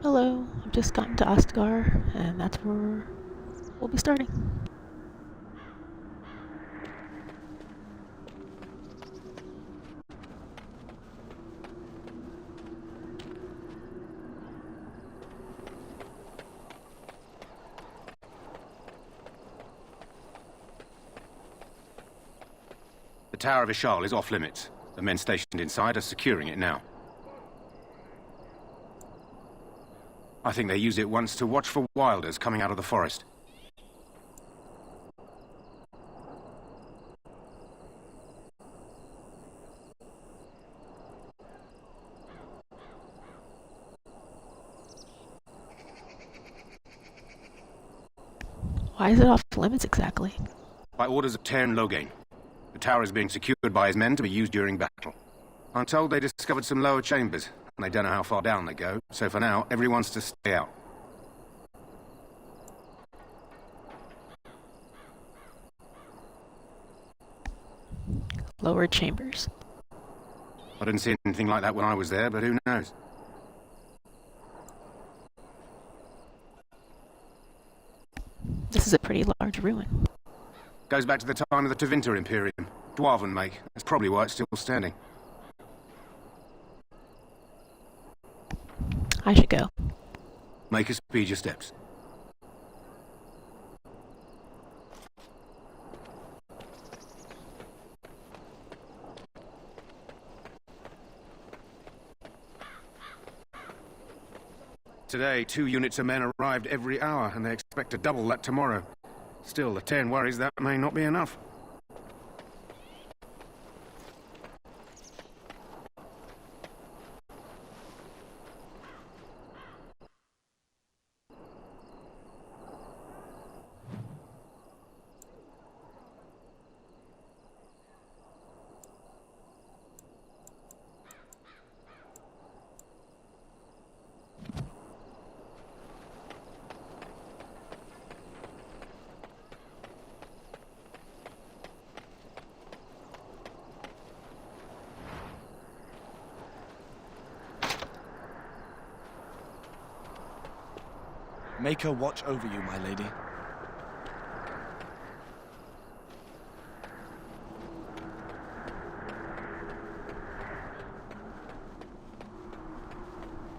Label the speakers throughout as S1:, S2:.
S1: Hello, I've just gotten to Ostgar, and that's where we'll be starting.
S2: The Tower of Ishal is off limits. The men stationed inside are securing it now. I think they use it once to watch for wilders coming out of the forest.
S1: Why is it off limits exactly?
S2: By orders of Tairn Loghain. The tower is being secured by his men to be used during battle. I'm told they discovered some lower chambers, and they don't know how far down they go, so for now, everyone's to stay out.
S1: Lower chambers.
S2: I didn't see anything like that when I was there, but who knows?
S1: This is a pretty large ruin.
S2: Goes back to the time of the Tevinter Imperium. Dwarven make. That's probably why it's still standing.
S1: I should go.
S2: Make us speed your steps. Today, 2 units of men arrived every hour, and they expect to double that tomorrow. Still, the Tairn worries that may not be enough.
S3: Make her watch over you, my lady.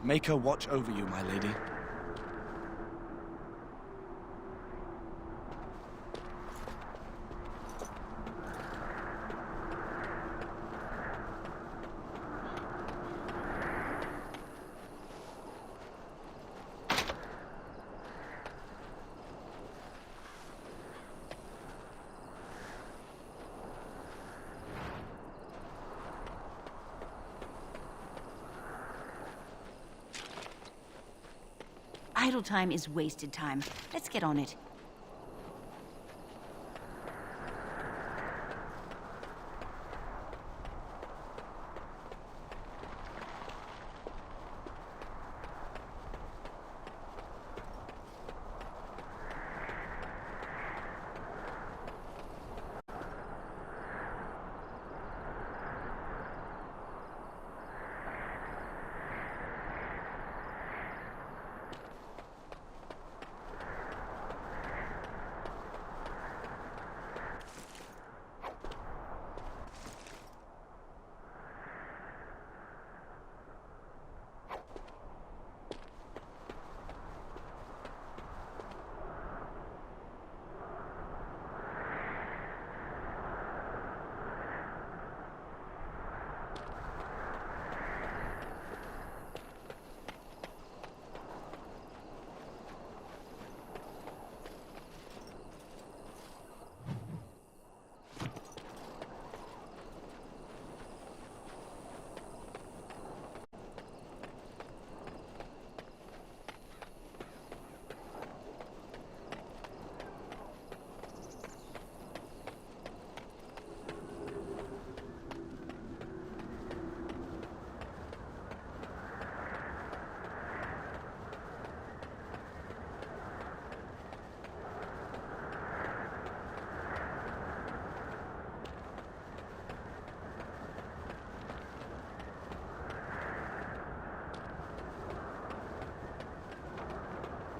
S3: Make her watch over you, my lady.
S4: Idle time is wasted time. Let's get on it.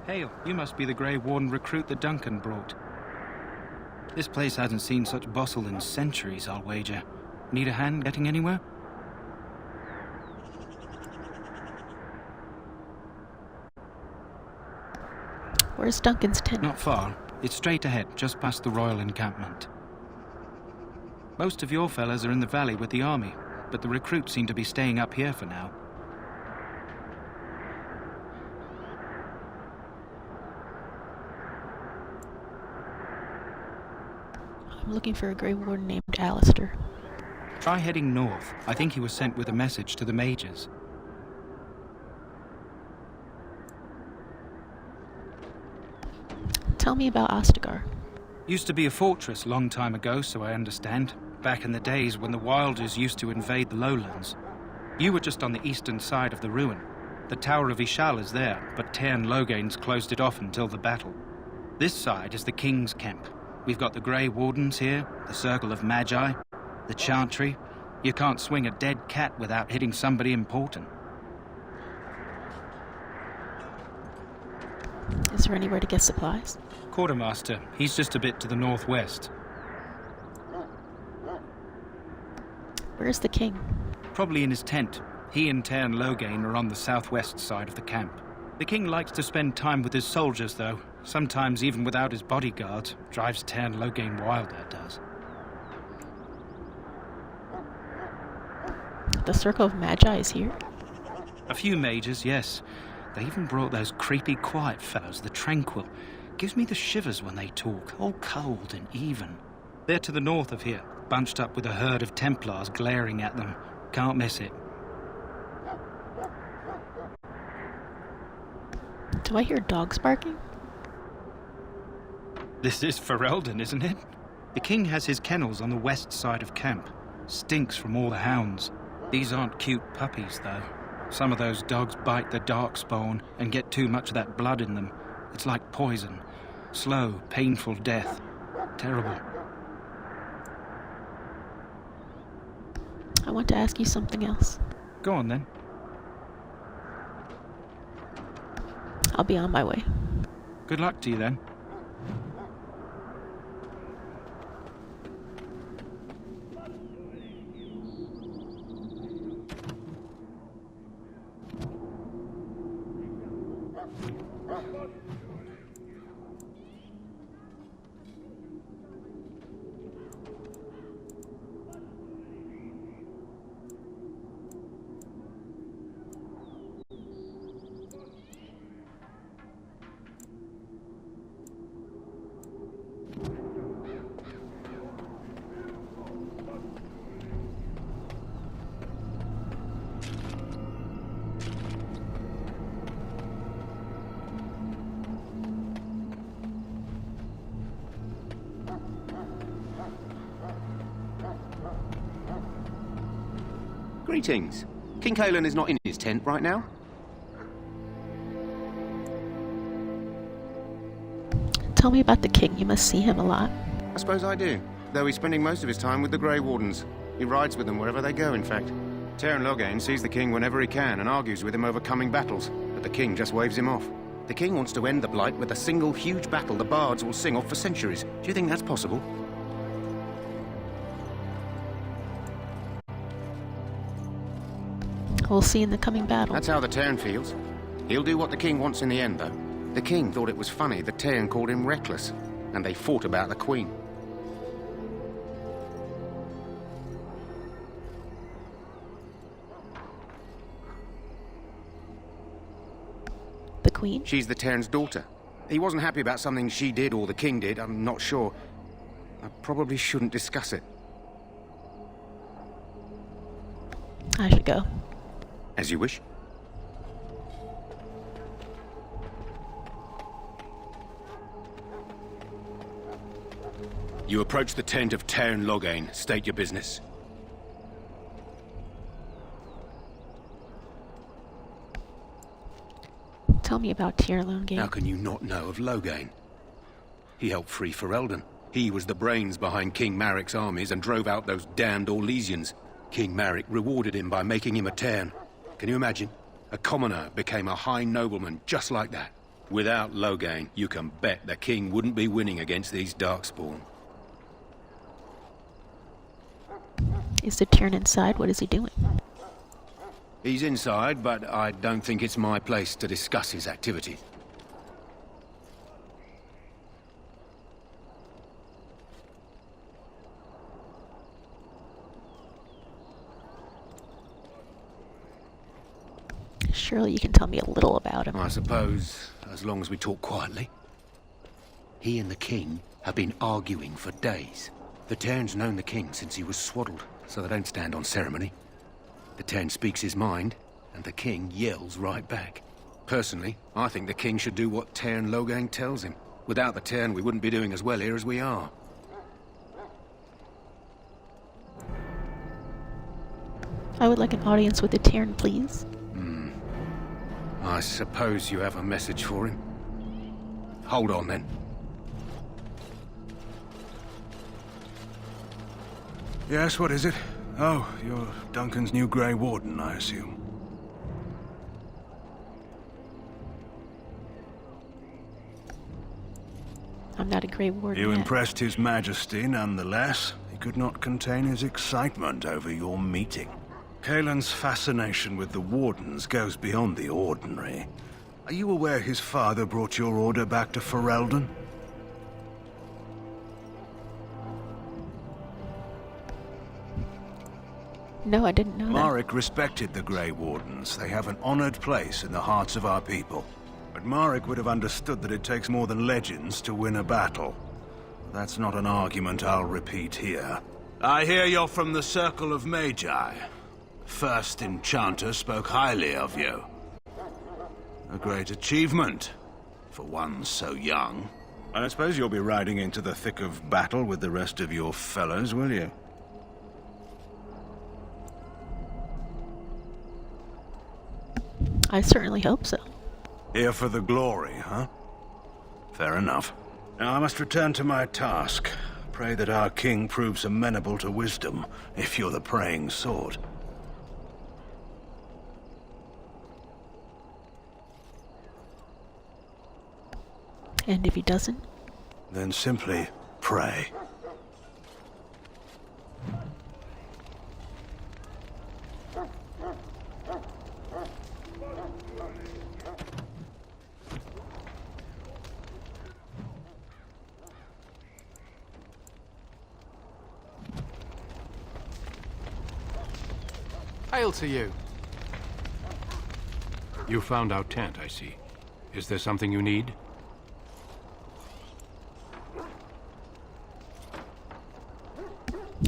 S5: Hail, you must be the Grey Warden recruit that Duncan brought. This place hasn't seen such bustle in centuries, I'll wager. Need a hand getting anywhere?
S1: Where's Duncan's tent?
S5: Not far. It's straight ahead, just past the royal encampment. Most of your fellas are in the valley with the army, but the recruits seem to be staying up here for now.
S1: I'm looking for a Grey Warden named Alistair.
S5: Try heading north. I think he was sent with a message to the Mages.
S1: Tell me about Ostagar.
S5: Used to be a fortress long time ago, so I understand. Back in the days when the Wilders used to invade the lowlands. You were just on the eastern side of the ruin. The Tower of Ishal is there, but Tairn Logain's closed it off until the battle. This side is the King's camp. We've got the Grey Wardens here, the Circle of Magi, the Chantry. You can't swing a dead cat without hitting somebody important.
S1: Is there anywhere to get supplies?
S5: Quartermaster, he's just a bit to the northwest.
S1: Where's the king?
S5: Probably in his tent. He and Tairn Logain are on the southwest side of the camp. The king likes to spend time with his soldiers, though. Sometimes even without his bodyguards. Drives Tairn Logain wild, that does.
S1: The Circle of Magi is here?
S5: A few mages, yes. They even brought those creepy, quiet fellows, the Tranquil. Gives me the shivers when they talk, all cold and even. They're to the north of here, bunched up with a herd of Templars glaring at them. Can't miss it.
S1: Do I hear dogs barking?
S5: This is Ferelden, isn't it? The king has his kennels on the west side of camp. Stinks from all the hounds. These aren't cute puppies, though. Some of those dogs bite the darkspawn and get too much of that blood in them. It's like poison. Slow, painful death. Terrible.
S1: I want to ask you something else.
S5: Go on, then.
S1: I'll be on my way.
S5: Good luck to you, then.
S2: Greetings. King Kalen is not in his tent right now.
S1: Tell me about the king. You must see him a lot.
S2: I suppose I do, though he's spending most of his time with the Grey Wardens. He rides with them wherever they go, in fact. Tairn Logain sees the king whenever he can and argues with him over coming battles, but the king just waves him off. The king wants to end the Blight with a single huge battle the bards will sing of for centuries. Do you think that's possible?
S1: We'll see in the coming battle.
S2: That's how the Tairn feels. He'll do what the king wants in the end, though. The king thought it was funny that Tairn called him reckless, and they fought about the queen.
S1: The queen?
S2: She's the Tairn's daughter. He wasn't happy about something she did or the king did, I'm not sure. I probably shouldn't discuss it.
S1: I should go.
S2: As you wish. You approach the tent of Tairn Logain. State your business.
S1: Tell me about Tairn Logain.
S2: How can you not know of Logain? He helped free Ferelden. He was the brains behind King Maric's armies and drove out those damned Orlesians. King Maric rewarded him by making him a Tairn. Can you imagine? A commoner became a high nobleman just like that.
S6: Without Loghain, you can bet the king wouldn't be winning against these Darkspawn.
S1: Is the Tyrn inside? What is he doing?
S6: He's inside, but I don't think it's my place to discuss his activity.
S1: Surely you can tell me a little about him.
S6: I suppose, as long as we talk quietly. He and the king have been arguing for days. The Tyrn's known the king since he was swaddled, so they don't stand on ceremony. The Tyrn speaks his mind, and the king yells right back. Personally, I think the king should do what Tyrn Loghain tells him. Without the Tyrn, we wouldn't be doing as well here as we are.
S1: I would like an audience with the Tyrn, please.
S6: I suppose you have a message for him. Hold on, then.
S7: Yes, what is it? Oh, you're Duncan's new Grey Warden, I assume.
S1: I'm not a Grey Warden
S7: You
S1: yet.
S7: impressed His Majesty, nonetheless. He could not contain his excitement over your meeting. Kaelin's fascination with the Wardens goes beyond the ordinary. Are you aware his father brought your order back to Ferelden?
S1: No, I didn't know that.
S7: Marek respected the Grey Wardens. They have an honored place in the hearts of our people. But Marek would have understood that it takes more than legends to win a battle. That's not an argument I'll repeat here. I hear you're from the Circle of Magi. First Enchanter spoke highly of you. A great achievement, for one so young. I suppose you'll be riding into the thick of battle with the rest of your fellows, will you?
S1: I certainly hope so.
S7: Here for the glory, huh? Fair enough. Now I must return to my task. Pray that our king proves amenable to wisdom, if you're the praying sword.
S1: And if he doesn't?
S7: Then simply pray.
S8: Hail to you. You found our tent, I see. Is there something you need?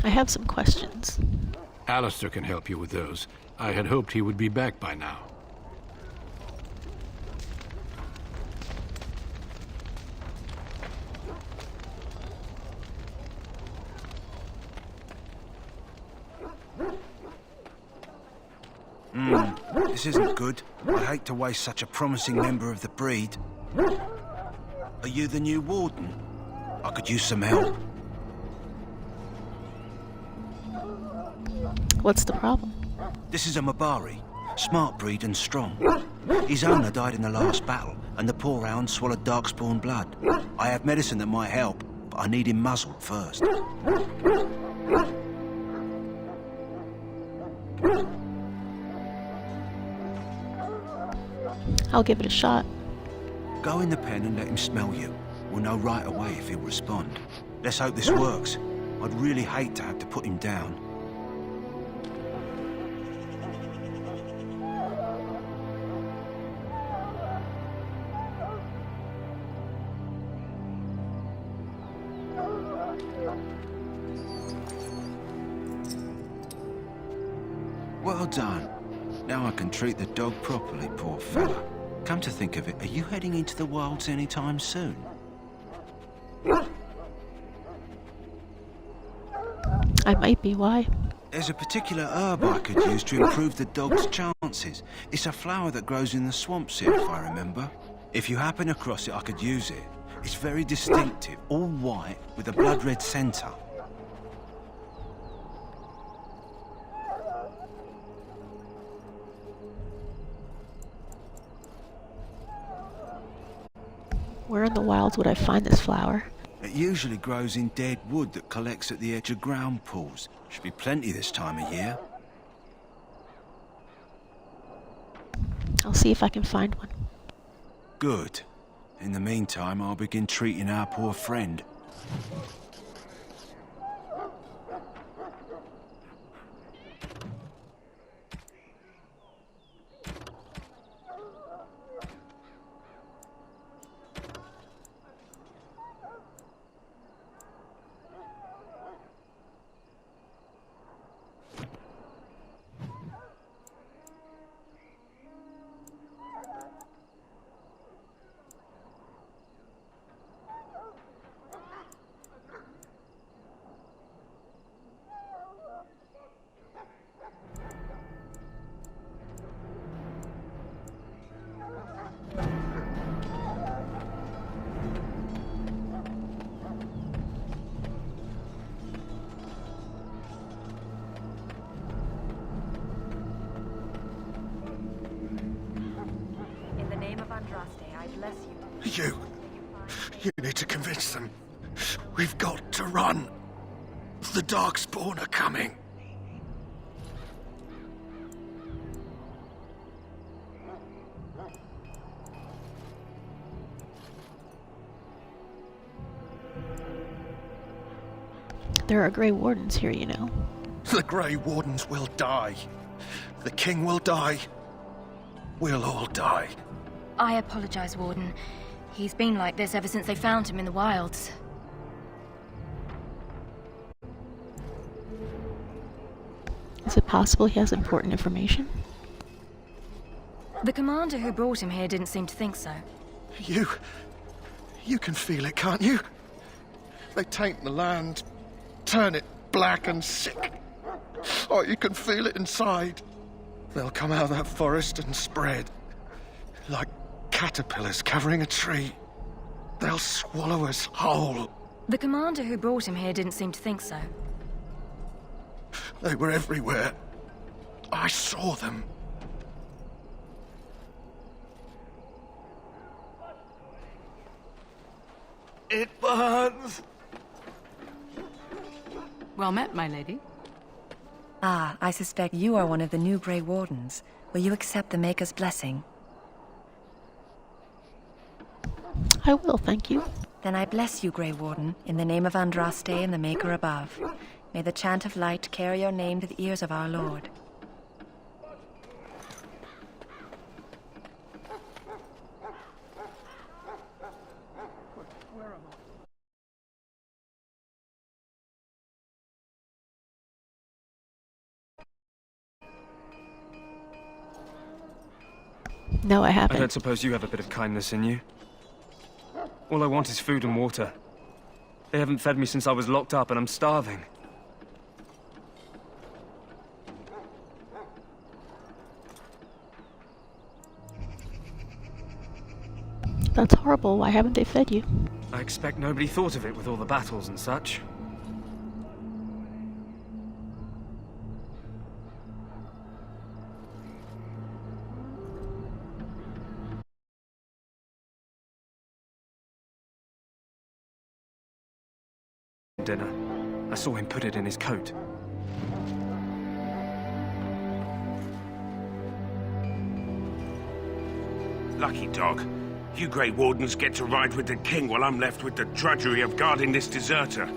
S1: I have some questions.
S8: Alistair can help you with those. I had hoped he would be back by now.
S7: This isn't good. I hate to waste such a promising member of the breed. Are you the new warden? I could use some help.
S1: What's the problem?
S7: This is a Mabari. Smart breed and strong. His owner died in the last battle, and the poor hound swallowed Darkspawn blood. I have medicine that might help, but I need him muzzled first.
S1: I'll give it a shot.
S7: Go in the pen and let him smell you. We'll know right away if he'll respond. Let's hope this works. I'd really hate to have to put him down. Well done. Now I can treat the dog properly, poor fella. Come to think of it, are you heading into the wilds anytime soon?
S1: I might be. Why?
S7: There's a particular herb I could use to improve the dog's chances. It's a flower that grows in the swamps here, if I remember. If you happen across it, I could use it. It's very distinctive, all white, with a blood-red centre.
S1: Where in the wilds would I find this flower?
S7: It usually grows in dead wood that collects at the edge of ground pools. Should be plenty this time of year.
S1: I'll see if I can find one.
S7: Good. In the meantime, I'll begin treating our poor friend. You need to convince them. We've got to run. The Darkspawn are coming.
S1: There are Grey Wardens here, you know.
S7: The Grey Wardens will die. The King will die. We'll all die.
S9: I apologize, Warden. He's been like this ever since they found him in the wilds.
S1: Is it possible he has important information?
S9: The commander who brought him here didn't seem to think so.
S10: You can feel it, can't you? They taint the land, turn it black and sick. Oh, you can feel it inside. They'll come out of that forest and spread. Like caterpillars covering a tree. They'll swallow us whole.
S9: The commander who brought him here didn't seem to think so.
S10: They were everywhere. I saw them. It burns!
S11: Well met, my lady.
S12: Ah, I suspect you are one of the new Grey Wardens. Will you accept the Maker's blessing?
S1: I will, thank you.
S12: Then I bless you, Grey Warden, in the name of Andraste and the Maker above. May the chant of light carry your name to the ears of our Lord.
S1: No, I haven't.
S13: I don't suppose you have a bit of kindness in you. All I want is food and water. They haven't fed me since I was locked up and I'm starving.
S1: That's horrible. Why haven't they fed you?
S13: I expect nobody thought of it with all the battles and such. Dinner. I saw him put it in his coat.
S14: Lucky dog. You Grey Wardens get to ride with the King while I'm left with the drudgery of guarding this deserter.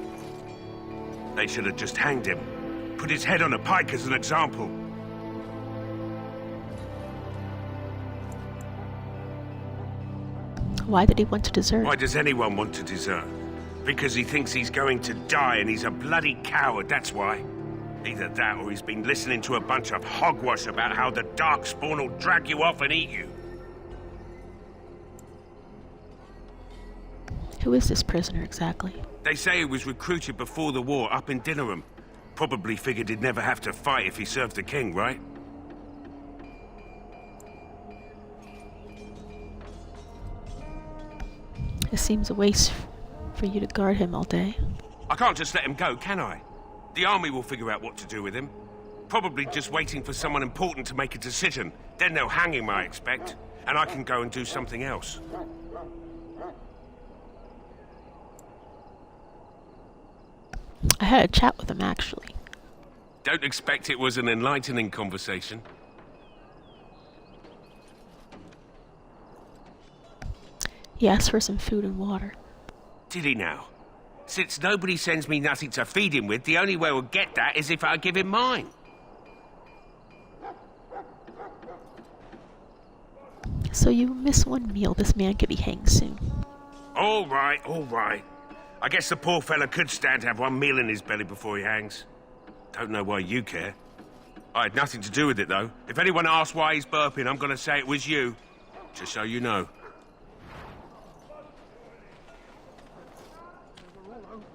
S14: They should have just hanged him. Put his head on a pike as an example.
S1: Why did he want to desert?
S14: Why does anyone want to desert? Because he thinks he's going to die and he's a bloody coward, that's why. Either that or he's been listening to a bunch of hogwash about how the Darkspawn will drag you off and eat you.
S1: Who is this prisoner exactly?
S14: They say he was recruited before the war up in Dinnerham. Probably figured he'd never have to fight if he served the King, right?
S1: It seems a waste for you to guard him all day.
S14: I can't just let him go, can I? The army will figure out what to do with him. Probably just waiting for someone important to make a decision. Then they'll hang him, I expect. And I can go and do something else.
S1: I had a chat with him, actually.
S14: Don't expect it was an enlightening conversation.
S1: He asked for some food and water.
S14: Did he now? Since nobody sends me nothing to feed him with, the only way we'll get that is if I give him mine.
S1: So you miss one meal. This man could be hanged soon.
S14: All right, all right. I guess the poor fella could stand to have one meal in his belly before he hangs. Don't know why you care. I had nothing to do with it, though. If anyone asks why he's burping, I'm gonna say it was you. Just so you know.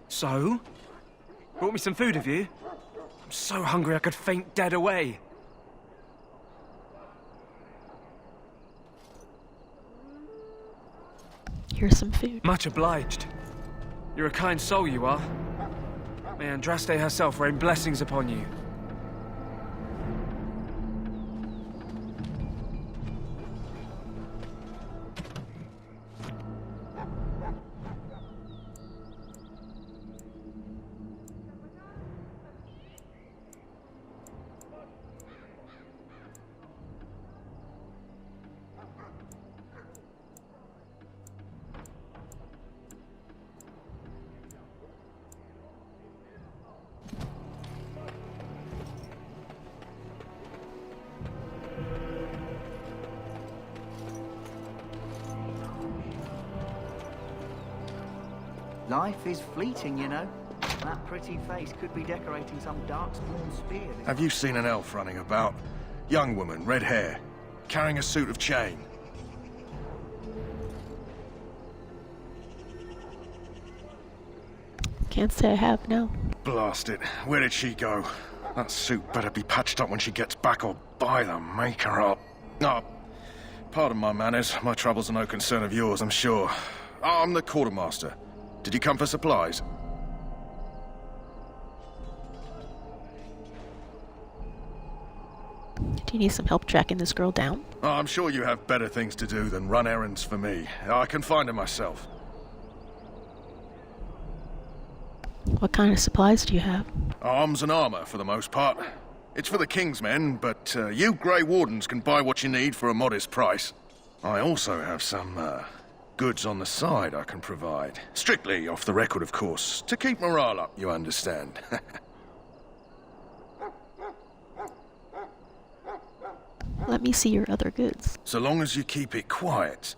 S13: So? Brought me some food, have you? I'm so hungry I could faint dead away.
S1: Here's some food.
S13: Much obliged. You're a kind soul, you are. May Andraste herself rain blessings upon you.
S11: Life is fleeting, you know. That pretty face could be decorating some darkspawn spear.
S10: Have you seen an elf running about? Young woman, red hair, carrying a suit of chain.
S1: Can't say I have, no.
S10: Blast it. Where did she go? That suit better be patched up when she gets back, or by the maker up. No, pardon my manners. My troubles are no concern of yours, I'm sure. I'm the quartermaster. Did you come for supplies?
S1: Do you need some help tracking this girl down?
S10: Oh, I'm sure you have better things to do than run errands for me. I can find her myself.
S1: What kind of supplies do you have?
S10: Arms and armor, for the most part. It's for the King's men, but you Grey Wardens can buy what you need for a modest price. I also have some, goods on the side I can provide. Strictly off the record, of course. To keep morale up, you understand.
S1: Let me see your other goods.
S10: So long as you keep it quiet.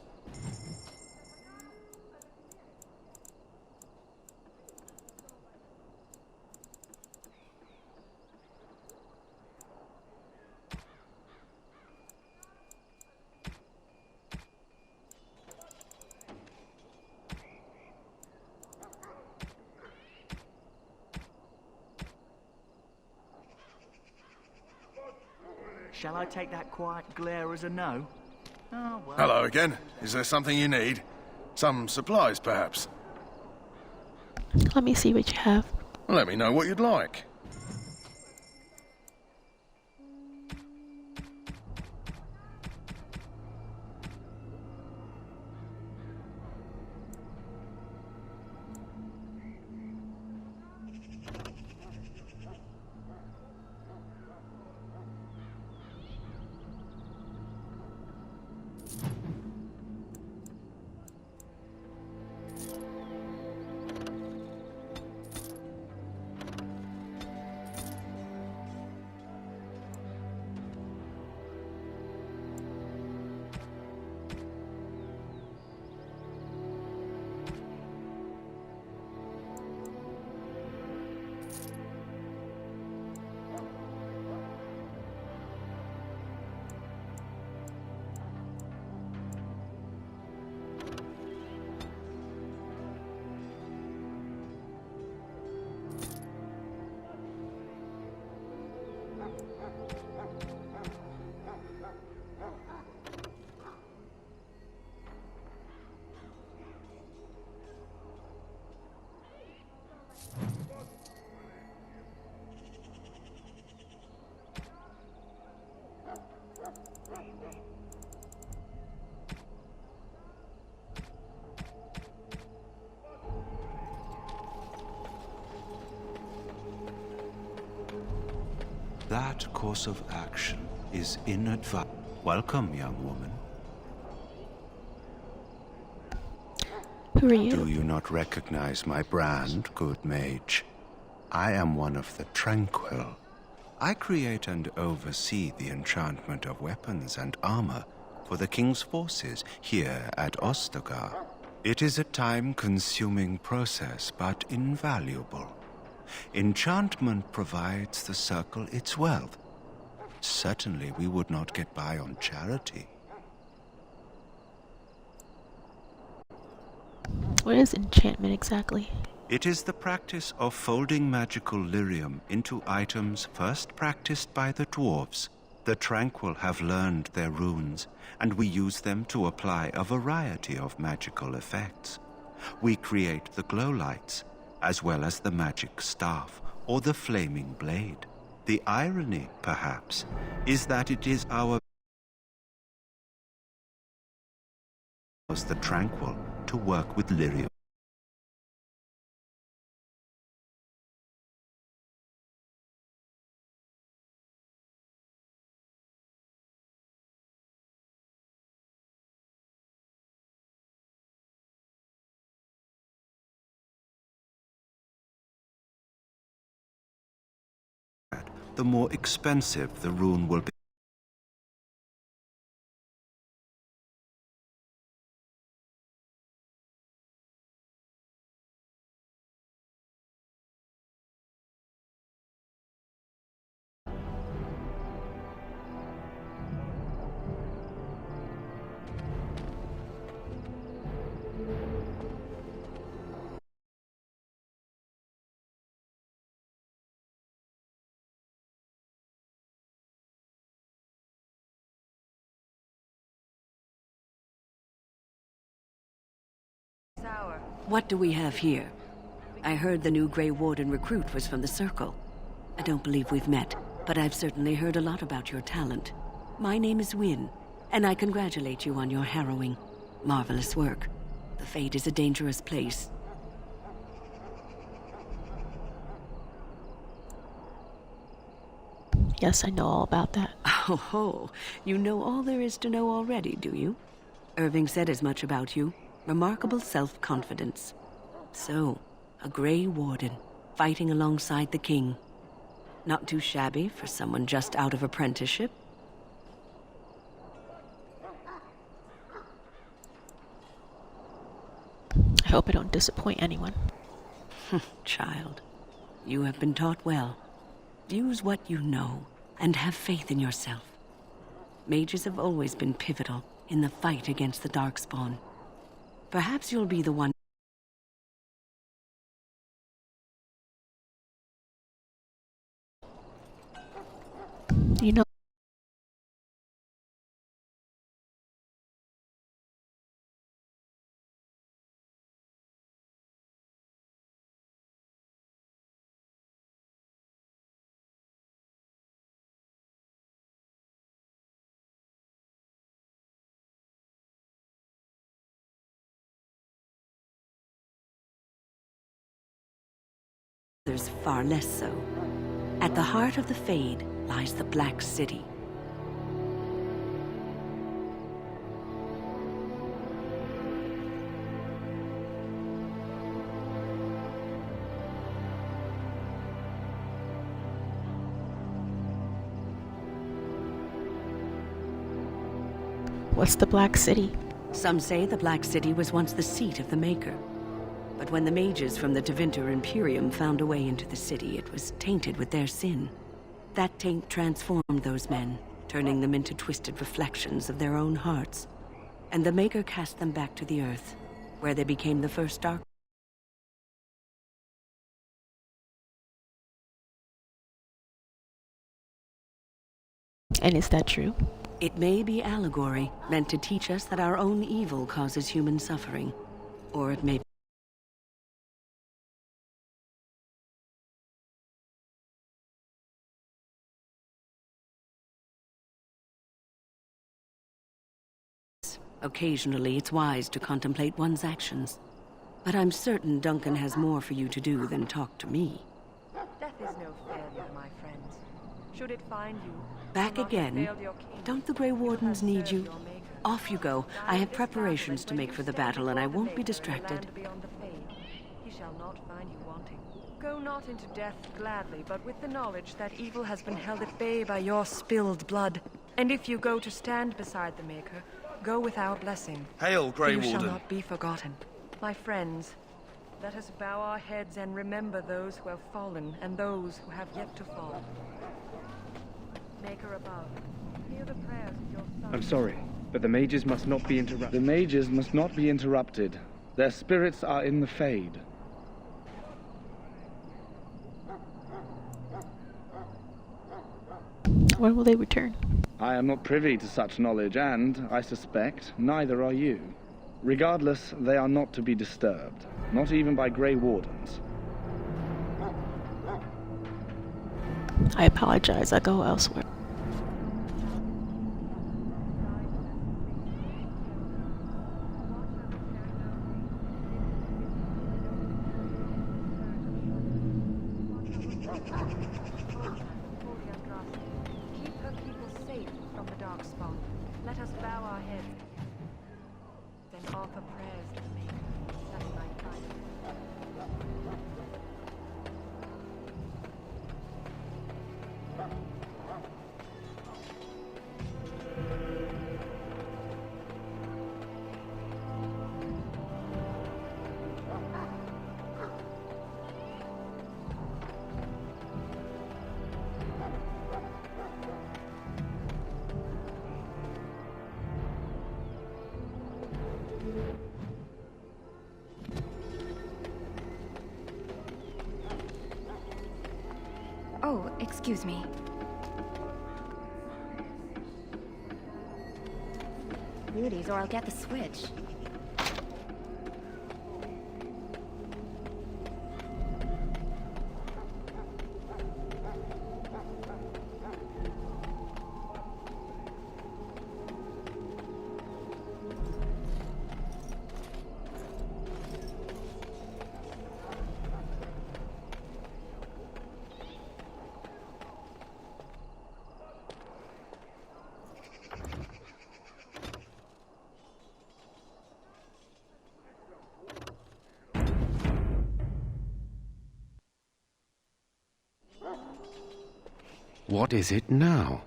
S11: Shall I take that quiet glare as a no? Oh, well.
S10: Hello again. Is there something you need? Some supplies, perhaps?
S1: Let me see what you have.
S10: Let me know what you'd like.
S7: best course of action is in advance. Welcome, young woman.
S1: Who are you?
S7: Do you not recognize my brand, good mage? I am one of the Tranquil. I create and oversee the enchantment of weapons and armor for the king's forces here at Ostagar. It is a time-consuming process, but invaluable. Enchantment provides the circle its wealth. Certainly we would not get by on charity.
S1: What is enchantment exactly?
S7: It is the practice of folding magical lyrium into items first practiced by the dwarves. The Tranquil have learned their runes, and we use them to apply a variety of magical effects. We create the glow lights, as well as the magic staff or the flaming blade. The irony, perhaps, is that it is our the Tranquil to work with lyrium. The more expensive the rune will be.
S15: What do we have here? I heard the new Grey Warden recruit was from the Circle. I don't believe we've met, but I've certainly heard a lot about your talent. My name is Wynne, and I congratulate you on your harrowing, marvelous work. The Fade is a dangerous place.
S1: Yes, I know all about that.
S15: Oh ho, you know all there is to know already, do you? Irving said as much about you. Remarkable self-confidence. So, a Grey Warden, fighting alongside the king. Not too shabby for someone just out of apprenticeship.
S1: I hope I don't disappoint anyone.
S15: Child, you have been taught well. Use what you know, and have faith in yourself. Mages have always been pivotal in the fight against the Darkspawn. Perhaps you'll be the one.
S1: You know.
S15: Others far less so. At the heart of the Fade lies the Black City.
S1: What's the Black City?
S15: Some say the Black City was once the seat of the Maker. But when the mages from the Tevinter Imperium found a way into the city, it was tainted with their sin. That taint transformed those men, turning them into twisted reflections of their own hearts. And the Maker cast them back to the Earth, where they became the first Dark.
S1: And is that true?
S15: It may be allegory, meant to teach us that our own evil causes human suffering. Or it may be occasionally, it's wise to contemplate one's actions. But I'm certain Duncan has more for you to do than talk to me.
S12: Death is no failure, my friends. Should it find you,
S15: Back again? Don't the Grey Wardens need you? Off you go. I have preparations to make for the battle, and I won't be distracted.
S12: He shall not find you wanting. Go not into death gladly, but with the knowledge that evil has been held at bay by your spilled blood. And if you go to stand beside the Maker, go with our blessing.
S3: Hail, Grey
S12: You shall
S3: Warden.
S12: not be forgotten. My friends, let us bow our heads and remember those who have fallen and those who have yet to fall. Maker above, hear the prayers of your son.
S13: I'm sorry, but the mages must not be interrupted.
S16: The mages must not be interrupted. Their spirits are in the Fade.
S1: When will they return?
S16: I am not privy to such knowledge, and, I suspect, neither are you. Regardless, they are not to be disturbed, not even by Grey Wardens.
S1: I apologize, I go elsewhere.
S12: Keep her people safe from the dark spot. Let us bow our heads, then offer prayers to the Maker, that he might find us.
S9: Oh, excuse me. Beauties, or I'll get the switch.
S6: What is it now?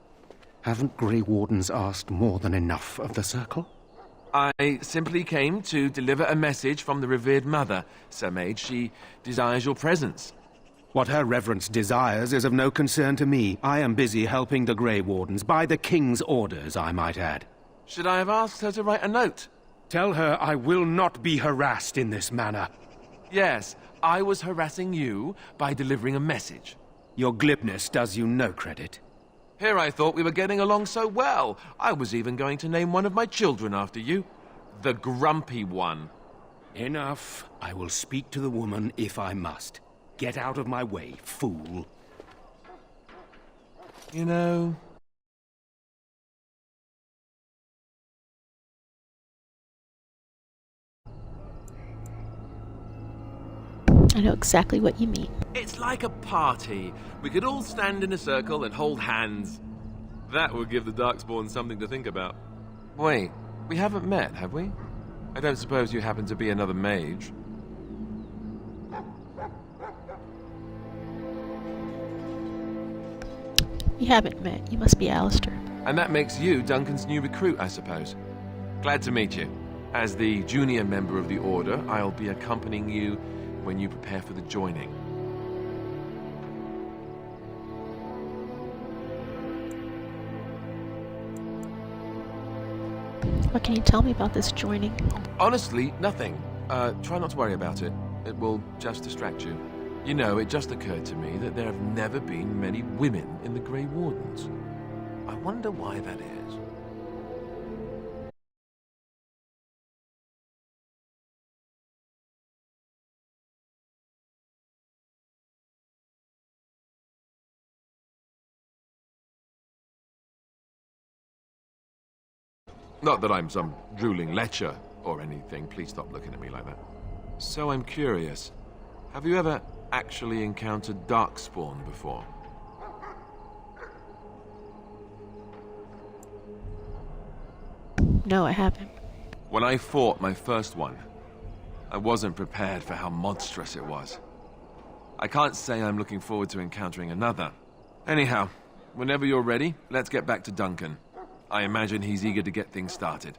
S6: Haven't Grey Wardens asked more than enough of the Circle?
S17: I simply came to deliver a message from the revered mother, Sir Mage. She desires your presence.
S6: What her reverence desires is of no concern to me. I am busy helping the Grey Wardens, by the King's orders, I might add.
S17: Should I have asked her to write a note?
S6: Tell her I will not be harassed in this manner.
S17: Yes, I was harassing you by delivering a message.
S6: Your glibness does you no credit.
S17: Here I thought we were getting along so well. I was even going to name one of my children after you. The Grumpy One.
S6: Enough. I will speak to the woman if I must. Get out of my way, fool.
S17: You know...
S1: I know exactly what you mean.
S17: It's like a party. We could all stand in a circle and hold hands. That would give the Darkspawn something to think about. Wait, we haven't met, have we? I don't suppose you happen to be another mage.
S1: We haven't met. You must be Alistair.
S17: And that makes you Duncan's new recruit, I suppose. Glad to meet you. As the junior member of the Order, I'll be accompanying you when you prepare for the joining.
S1: What can you tell me about this joining?
S17: Honestly, nothing. Try not to worry about it. It will just distract you. You know, it just occurred to me that there have never been many women in the Grey Wardens. I wonder why that is. Not that I'm some drooling lecher or anything. Please stop looking at me like that. So I'm curious. Have you ever actually encountered Darkspawn before?
S1: No, I haven't.
S17: When I fought my first one, I wasn't prepared for how monstrous it was. I can't say I'm looking forward to encountering another. Anyhow, whenever you're ready, let's get back to Duncan. I imagine he's eager to get things started.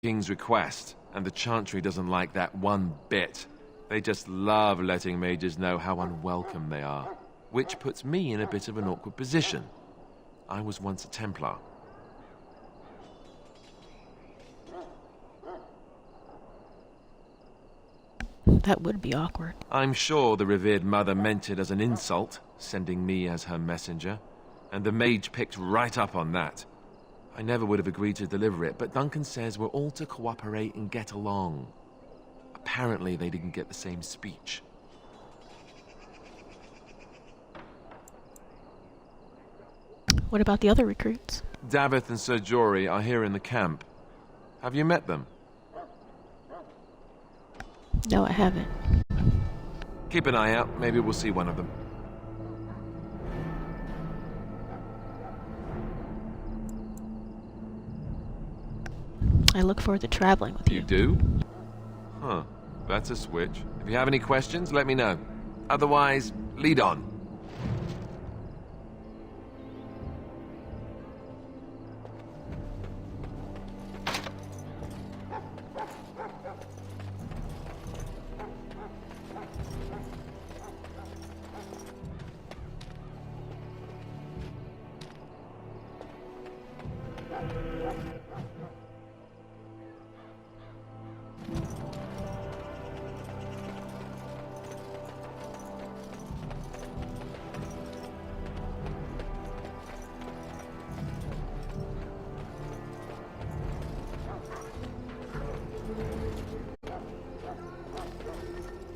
S17: King's request, and the Chantry doesn't like that one bit. They just love letting mages know how unwelcome they are, which puts me in a bit of an awkward position. I was once a Templar.
S1: That would be awkward.
S17: I'm sure the revered mother meant it as an insult, sending me as her messenger, and the mage picked right up on that. I never would have agreed to deliver it, but Duncan says we're all to cooperate and get along. Apparently they didn't get the same speech.
S1: What about the other recruits?
S17: Davith and Sir Jory are here in the camp. Have you met them?
S1: No, I haven't.
S17: Keep an eye out. Maybe we'll see one of them.
S1: I look forward to traveling with you.
S17: You do? Huh. That's a switch. If you have any questions, let me know. Otherwise, lead on.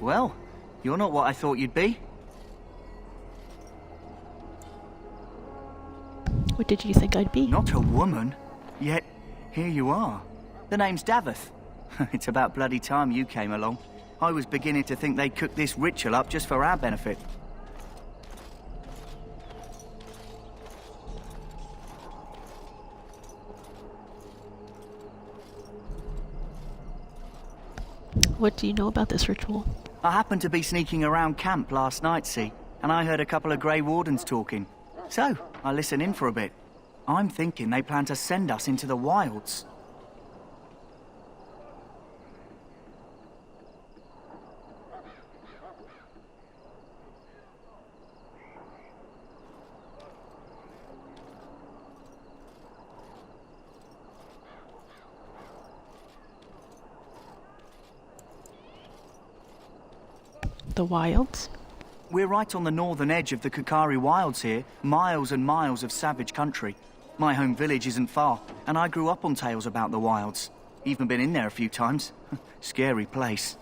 S11: Well, you're not what I thought you'd be.
S1: What did you think I'd be?
S11: Not a woman. Yet, here you are. The name's Davith. It's about bloody time you came along. I was beginning to think they'd cooked this ritual up just for our benefit.
S1: What do you know about this ritual?
S11: I happened to be sneaking around camp last night, see, and I heard a couple of Grey Wardens talking. So, I listened in for a bit. I'm thinking they plan to send us into the wilds.
S1: The wilds?
S11: We're right on the northern edge of the Kukari Wilds here, miles and miles of savage country. My home village isn't far, and I grew up on tales about the wilds. Even been in there a few times. Scary place.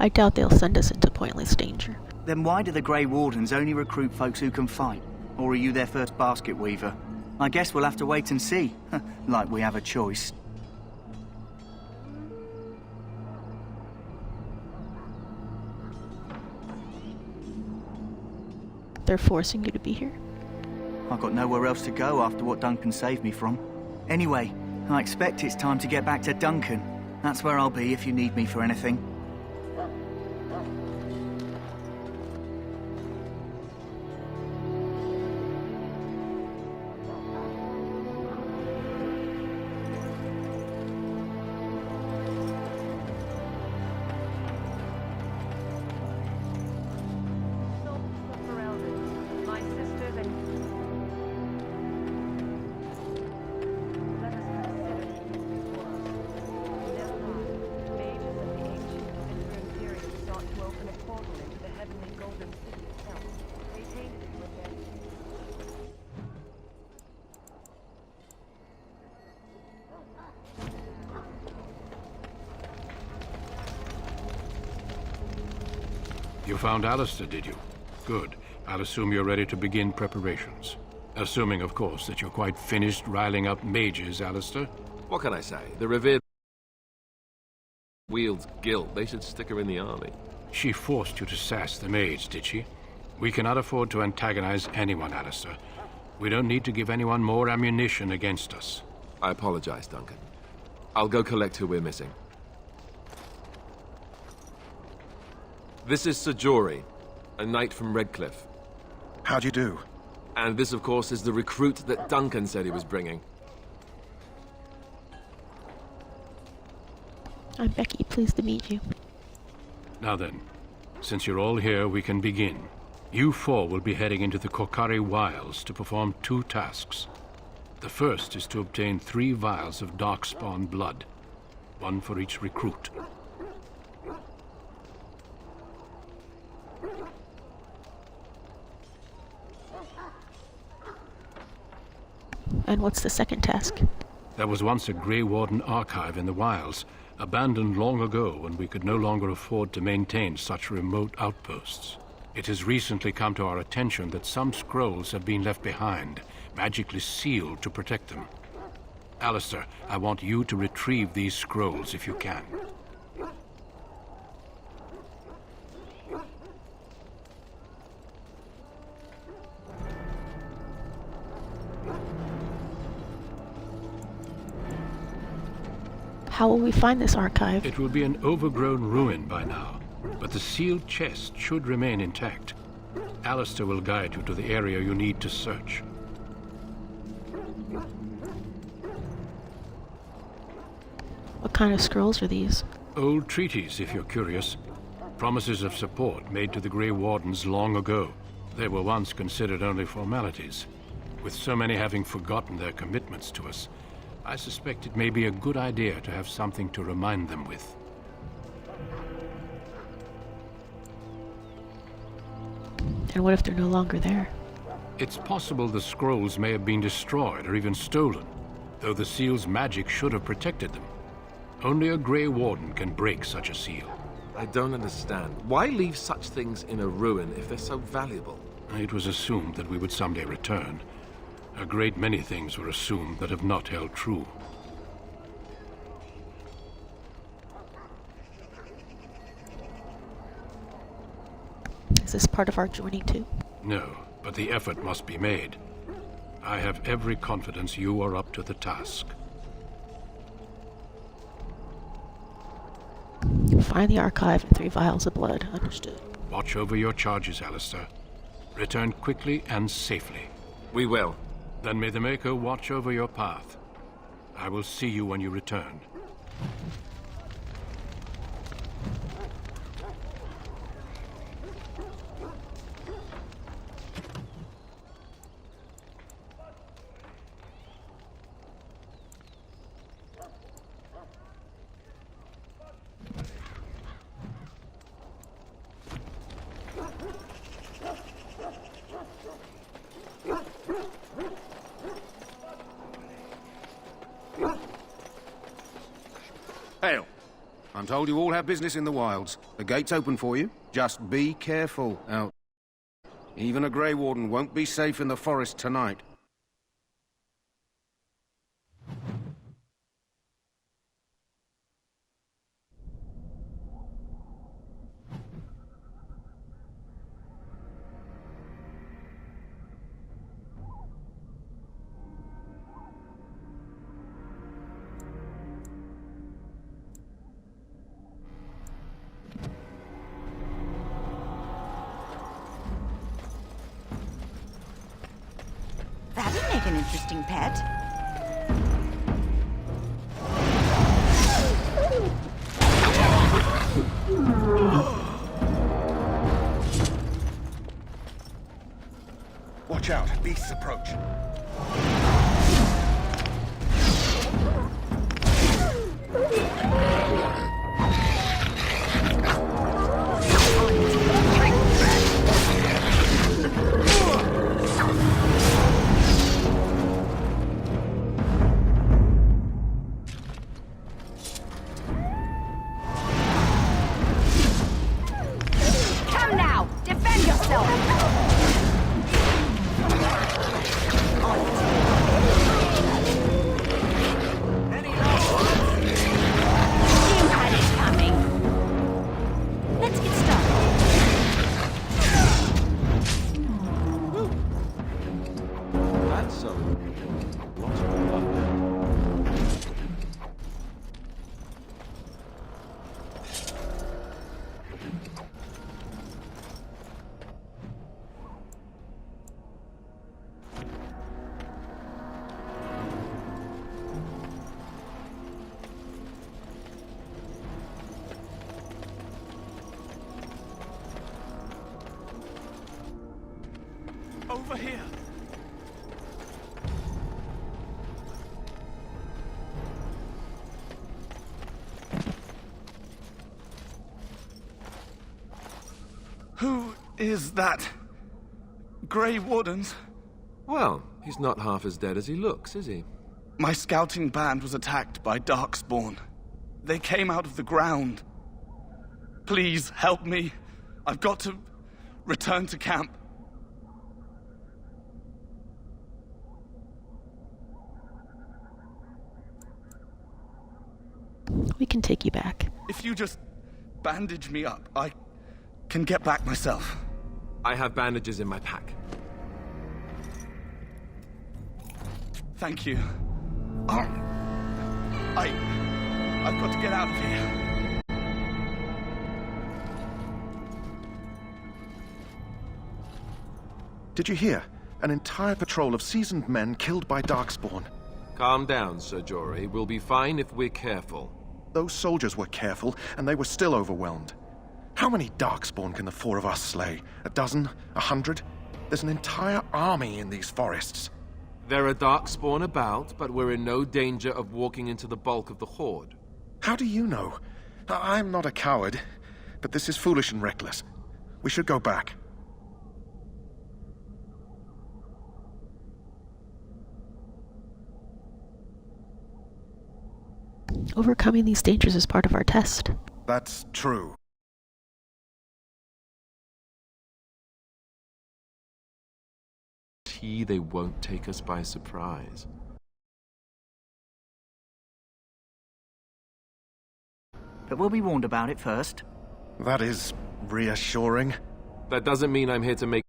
S1: I doubt they'll send us into pointless danger.
S11: Then why do the Grey Wardens only recruit folks who can fight? Or are you their first basket weaver? I guess we'll have to wait and see. Like we have a choice.
S1: They're forcing you to be here?
S11: I've got nowhere else to go after what Duncan saved me from. Anyway, I expect it's time to get back to Duncan. That's where I'll be if you need me for anything.
S12: Northern city itself. They tainted it with their...
S8: You found Alistair, did you? Good. I'll assume you're ready to begin preparations. Assuming, of course, that you're quite finished riling up mages, Alistair.
S17: What can I say? The revered wields guilt. They should stick her in the army.
S8: She forced you to sass the mage, did she? We cannot afford to antagonize anyone, Alistair. We don't need to give anyone more ammunition against us.
S17: I apologize, Duncan. I'll go collect who we're missing. This is Sir Jory, a knight from Redcliffe.
S10: How'd you do?
S17: And this, of course, is the recruit that Duncan said he was bringing.
S1: I'm Becky, pleased to meet you.
S8: Now then, since you're all here, we can begin. You four will be heading into the Kokari Wilds to perform 2 tasks. The first is to obtain 3 vials of darkspawn blood, 1 for each recruit.
S1: And what's the second task?
S8: There was once a Grey Warden archive in the wilds, abandoned long ago when we could no longer afford to maintain such remote outposts. It has recently come to our attention that some scrolls have been left behind, magically sealed to protect them. Alistair, I want you to retrieve these scrolls if you can.
S1: How will we find this archive?
S8: It will be an overgrown ruin by now, but the sealed chest should remain intact. Alistair will guide you to the area you need to search.
S1: What kind of scrolls are these?
S8: Old treaties, if you're curious. Promises of support made to the Grey Wardens long ago. They were once considered only formalities. With so many having forgotten their commitments to us, I suspect it may be a good idea to have something to remind them with.
S1: And what if they're no longer there?
S8: It's possible the scrolls may have been destroyed or even stolen, though the seal's magic should have protected them. Only a Grey Warden can break such a seal.
S17: I don't understand. Why leave such things in a ruin if they're so valuable?
S8: It was assumed that we would someday return. A great many things were assumed that have not held true.
S1: Is this part of our journey too?
S8: No, but the effort must be made. I have every confidence you are up to the task.
S1: Find the archive and 3 vials of blood. Understood.
S8: Watch over your charges, Alistair. Return quickly and safely.
S17: We will.
S8: Then may the Maker watch over your path. I will see you when you return.
S2: Hail. I'm told you all have business in the wilds. The gate's open for you. Just be careful out. Even a Grey Warden won't be safe in the forest tonight.
S4: That'd make an interesting pet.
S10: Watch out, beasts approach.
S4: had it coming. Let's get started.
S17: That's a lot of blood.
S3: Over here. Who is that? Grey Wardens?
S17: Well, he's not half as dead as he looks, is he?
S3: My scouting band was attacked by Darkspawn. They came out of the ground. Please, help me. I've got to return to camp.
S1: We can take you back.
S3: If you just bandage me up, I can get back myself.
S17: I have bandages in my pack.
S3: Thank you. I've got to get out of here.
S10: Did you hear? An entire patrol of seasoned men killed by Darkspawn.
S17: Calm down, Sir Jory. We'll be fine if we're careful.
S10: Those soldiers were careful, and they were still overwhelmed. How many Darkspawn can the four of us slay? A dozen? 100? There's an entire army in these forests.
S17: There are Darkspawn about, but we're in no danger of walking into the bulk of the Horde.
S10: How do you know? I'm not a coward, but this is foolish and reckless. We should go back.
S1: Overcoming these dangers is part of our test.
S10: That's true.
S17: They won't take us by surprise.
S11: But we'll be warned about it first.
S10: That is reassuring.
S17: That doesn't mean I'm here to make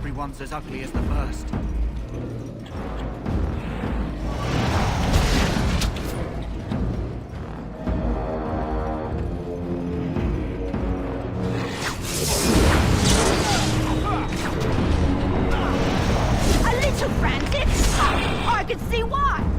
S11: everyone's as ugly as the first.
S4: A little frantic? I can see why!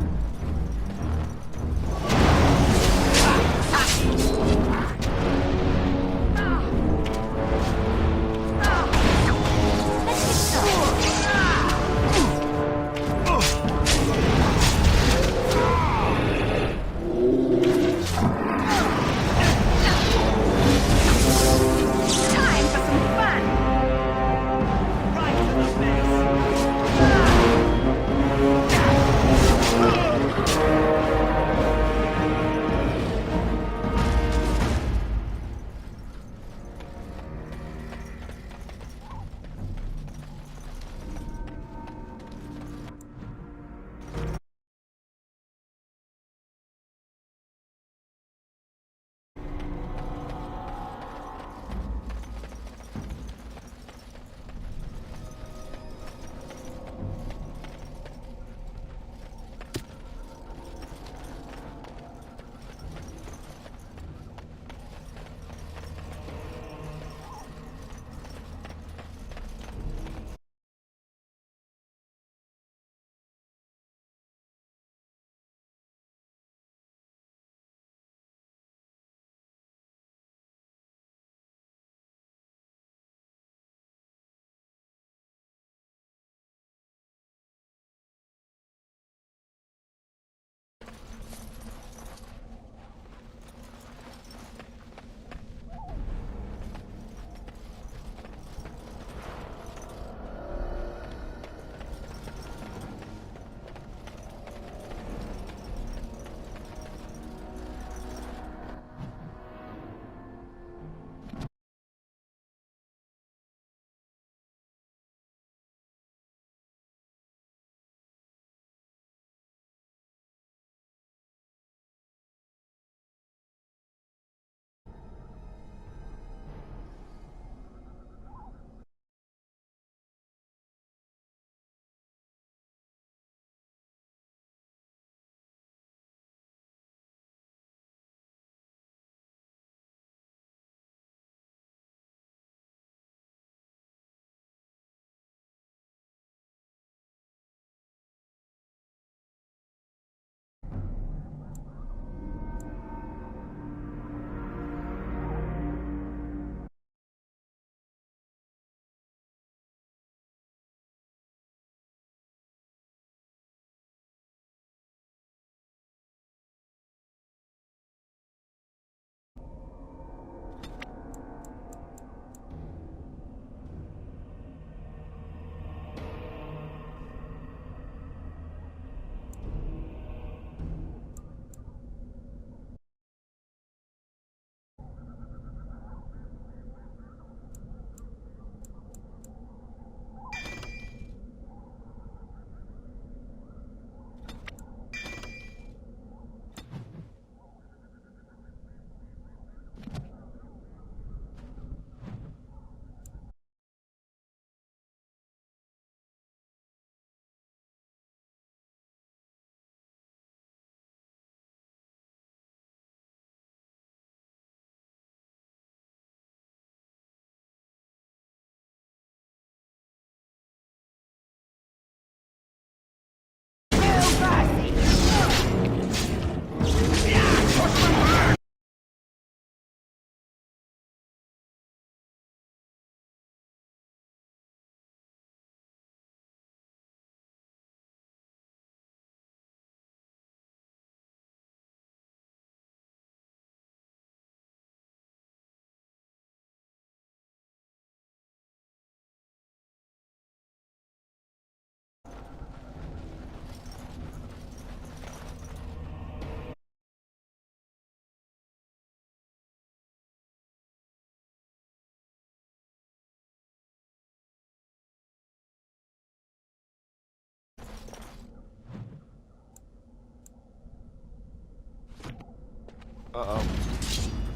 S17: Uh-oh.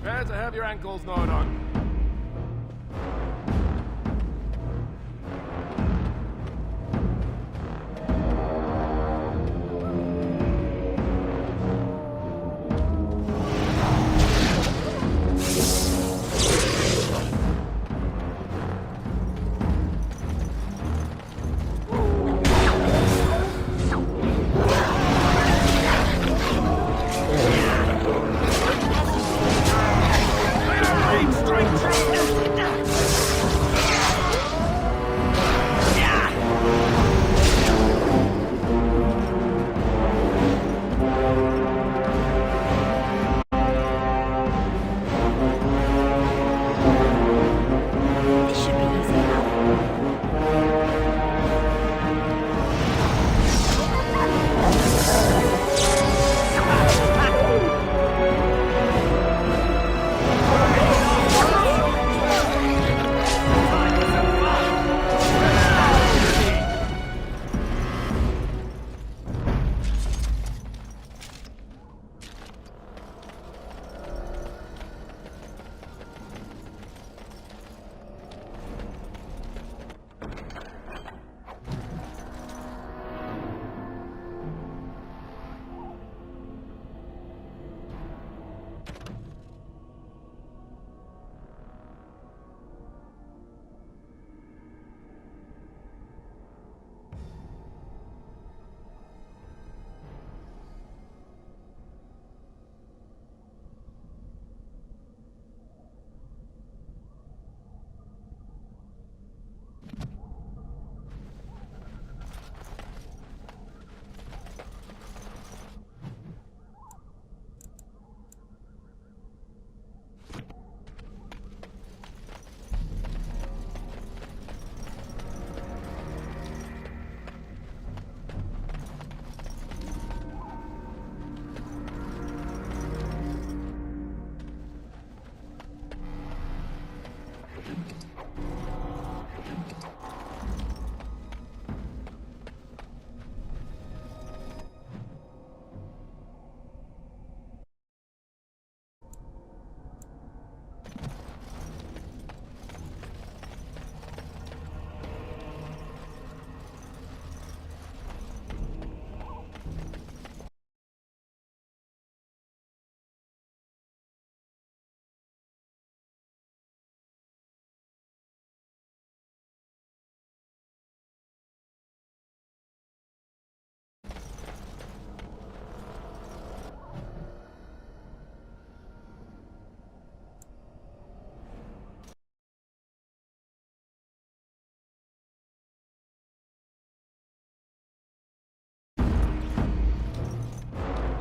S17: Prepare to have your ankles gnawed on.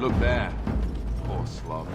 S17: Look there. Poor slobs.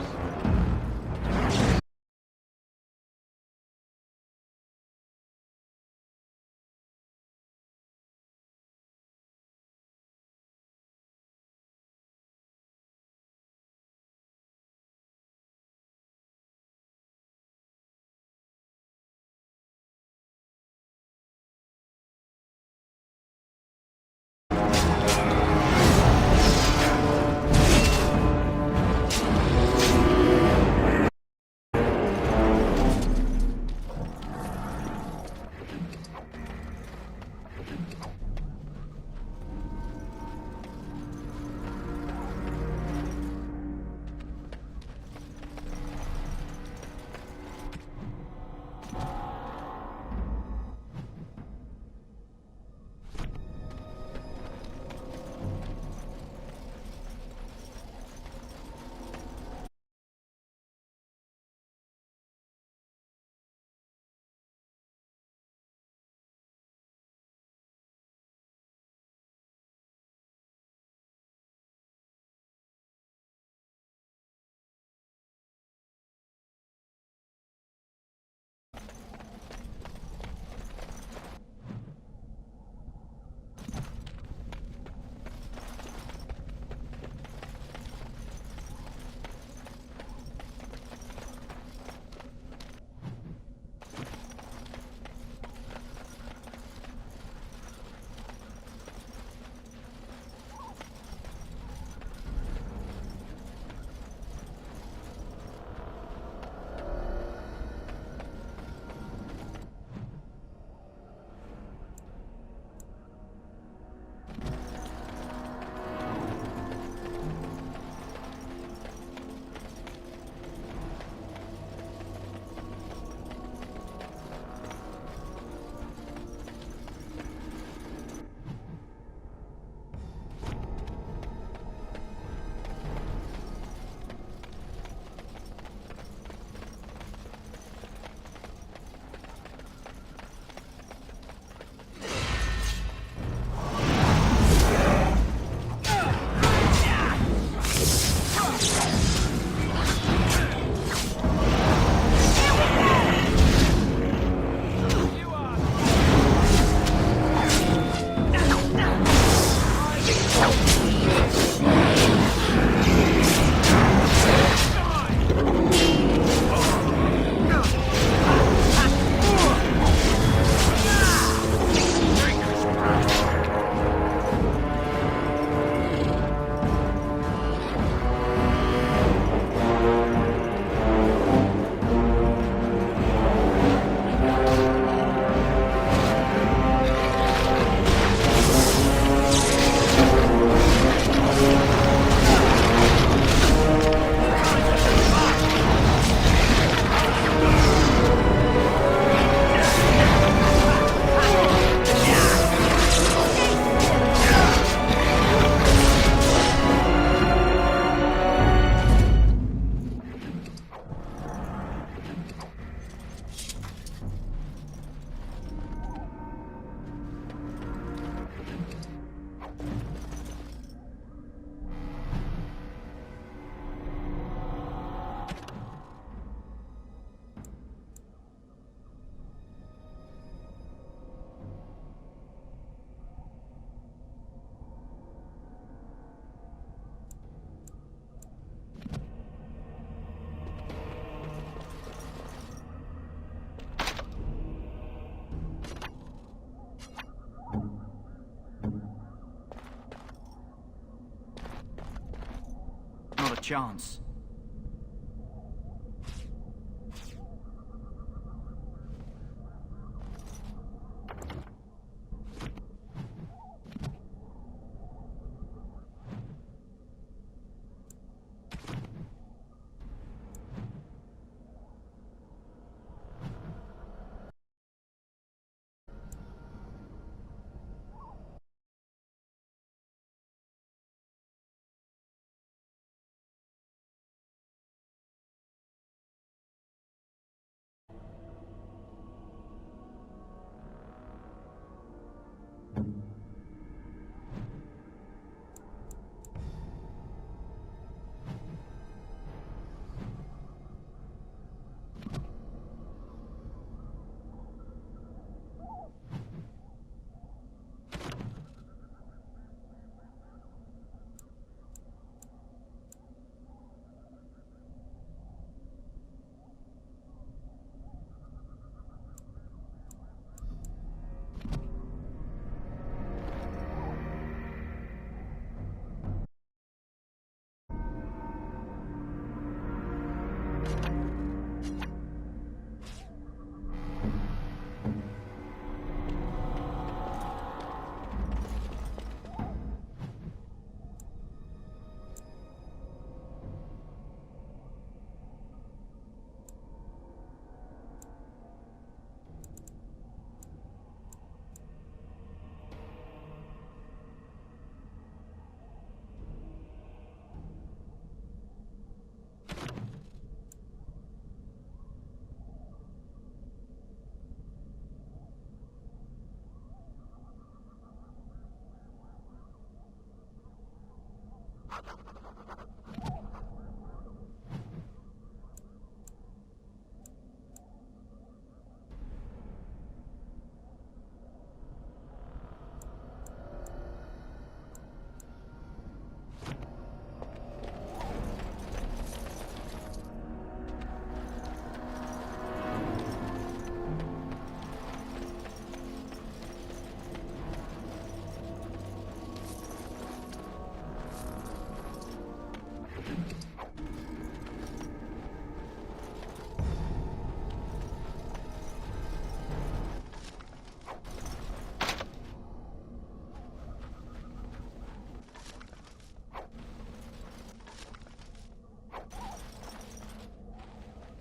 S11: Not a chance.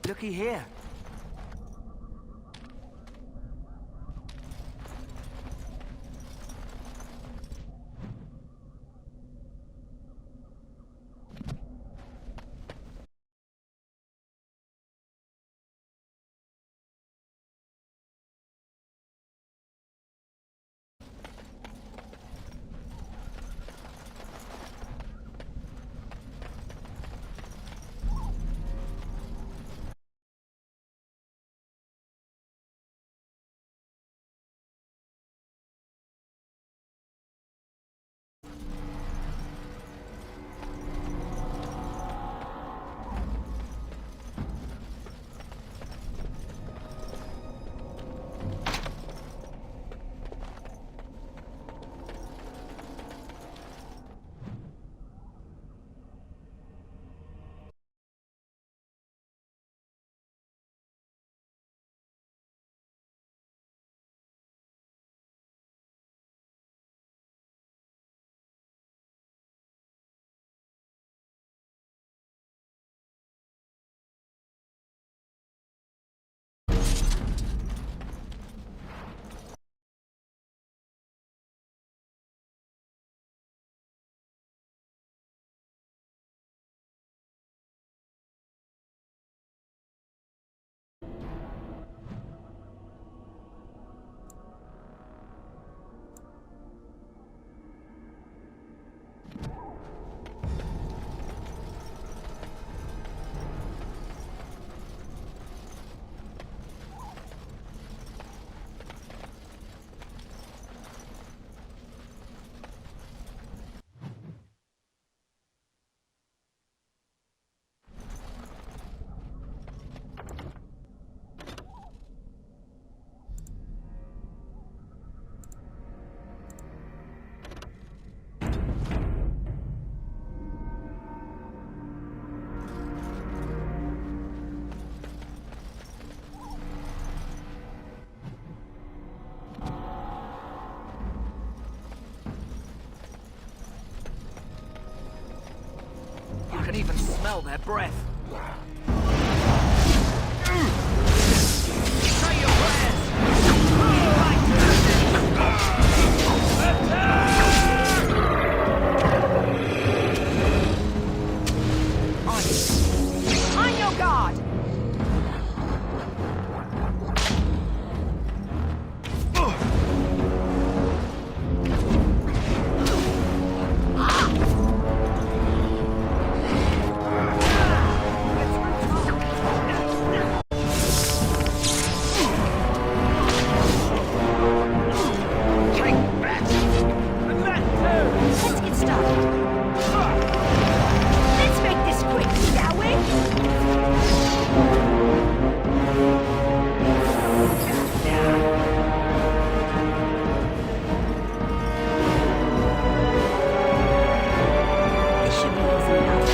S11: Looky here. You can even smell their breath. Say your prayers!
S4: On your guard! Let's get started. Let's make this quick, shall we? This should be easy enough.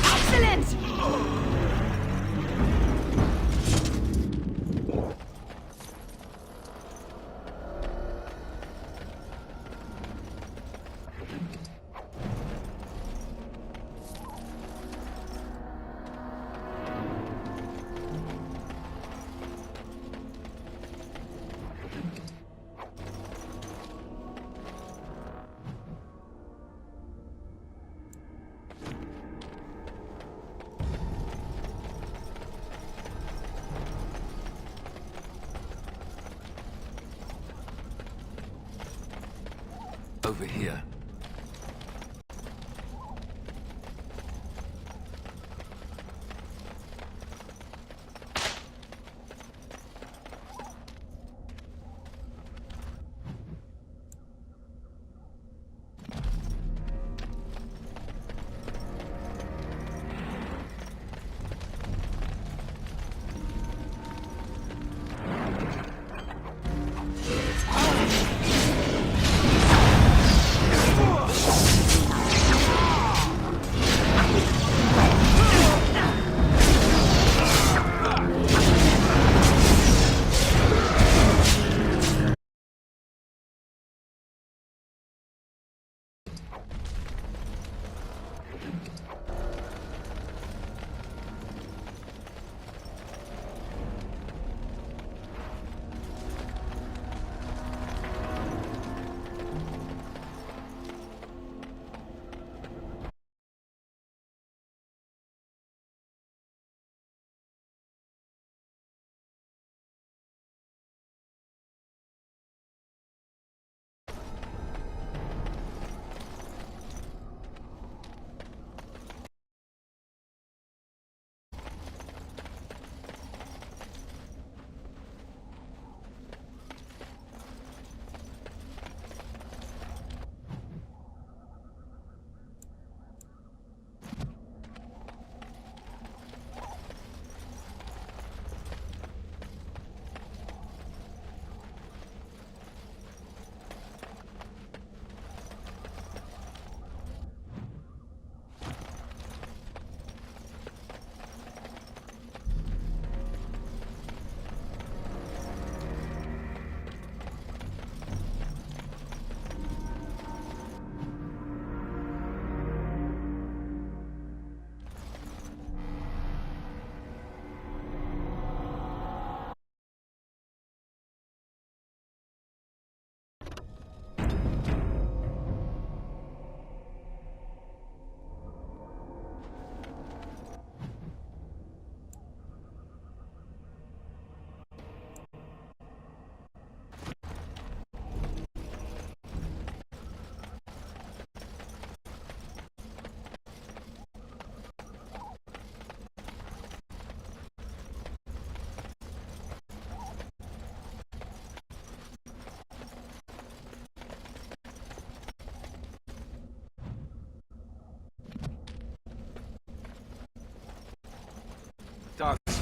S4: Excellent!
S17: Over here.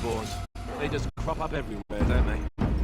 S17: Darkspawn. They just crop up everywhere, don't they?